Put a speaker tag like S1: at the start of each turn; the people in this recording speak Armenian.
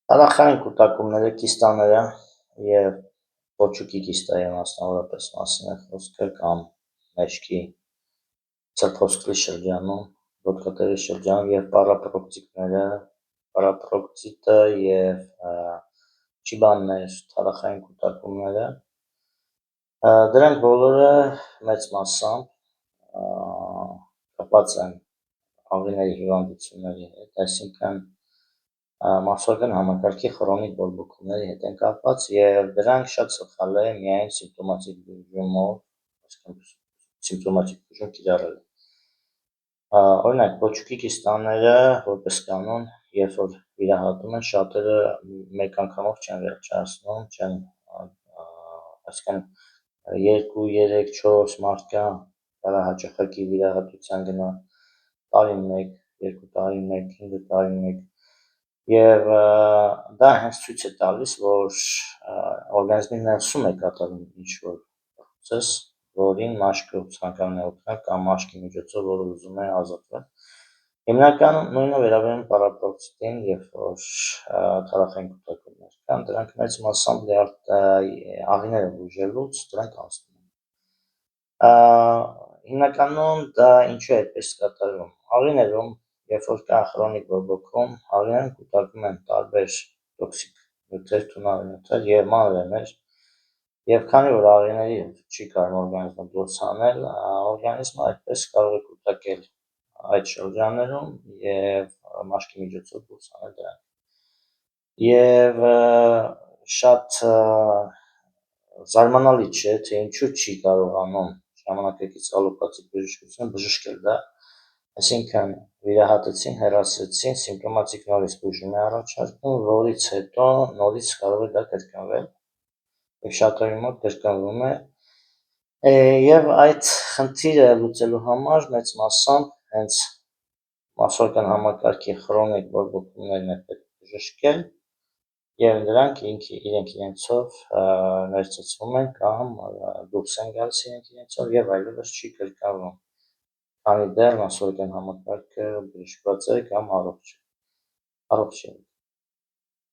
S1: Հարավային կուտակումները, կիստաները և պոչուկի կիստայի մասնավորապես մասին է խոսքը կամ մեջքի ցրտոսկրի շրջանում, ոտքատերի շրջանում և պարապրոկտիտները, պարապրոկտիտը և չիբաններ, հարավային կուտակումները, դրանք բոլորը մեծ մասամբ կապված են աղիների հիվանդությունների հետ, այսինքն մարսողական համակարգի խրոնիկ բորբոքումների հետ են կապված և դրանք շատ սխալ է միայն սիմպտոմատիկ բուժումով, սիմպտոմատիկ բուժում կիրառել։ Օրինակ, պոչուկի կիստաները, որպես կանոն, երբ որ վիրահատում են, շատերը մեկ անգամով չեն վերջացնում, այսինքն 2, 3, 4 մարդկա կարա հաճախակի վիրահատության գնա, տարին 1, 2 տարին 1, 5 տարին 1 և դա հենց ցույց է տալիս, որ օրգանիզմի ներսում է կատարում ինչ-որ պրոցես, որին մաշկը ցանկանում է օգնել կամ մաշկի միջոցով, որը ուզում է ազատվել։ Հիմնականում նույնը վերաբերում է պարապրոկտիտին, երբ որ թարախային կուտակումներ կան, դրանք մեծ մասամբ աղիները բուժելուց դրանք անցնում են։ Հիմնականում դա ինչու է այդպես կատարվում։ Աղիներում, երբ որ կա խրոնիկ բորբոքում, աղիներում կուտակում են տարբեր տոքսիկ նյութեր, թունավոր նյութեր և մանրէներ, և քանի որ աղիների չի կարում օրգանիզմը դուրս հանել, օրգանիզմը այդպես կարող է կուտակել այդ շրջաններում և մաշկի միջոցով դուրս հանել դրանք։ Եվ շատ զարմանալի չէ, թե ինչու չի կարողանում ժամանակակից ալոպաթիկ բժշկությունը բժշկել դա, այսինքն վիրահատեցին, հեռացրեցին, սիմպտոմատիկ նորից բուժում է առաջարկում, որից հետո նորից կարող է դա կրկնվել և շատերի մոտ կրկնվում է, և այդ խնդիրը լուծելու համար մեծ մասամբ հենց մարսողական համակարգի խրոնիկ բորբոքումներն է պետք բժշկել և դրանք իրենք իրենցով ներծծվում են կամ դուրս են գալիս իրենք իրենցով և այլևս չի կրկնվում, քանի դեռ մարսողական համակարգը բժշկված է կամ առողջ է։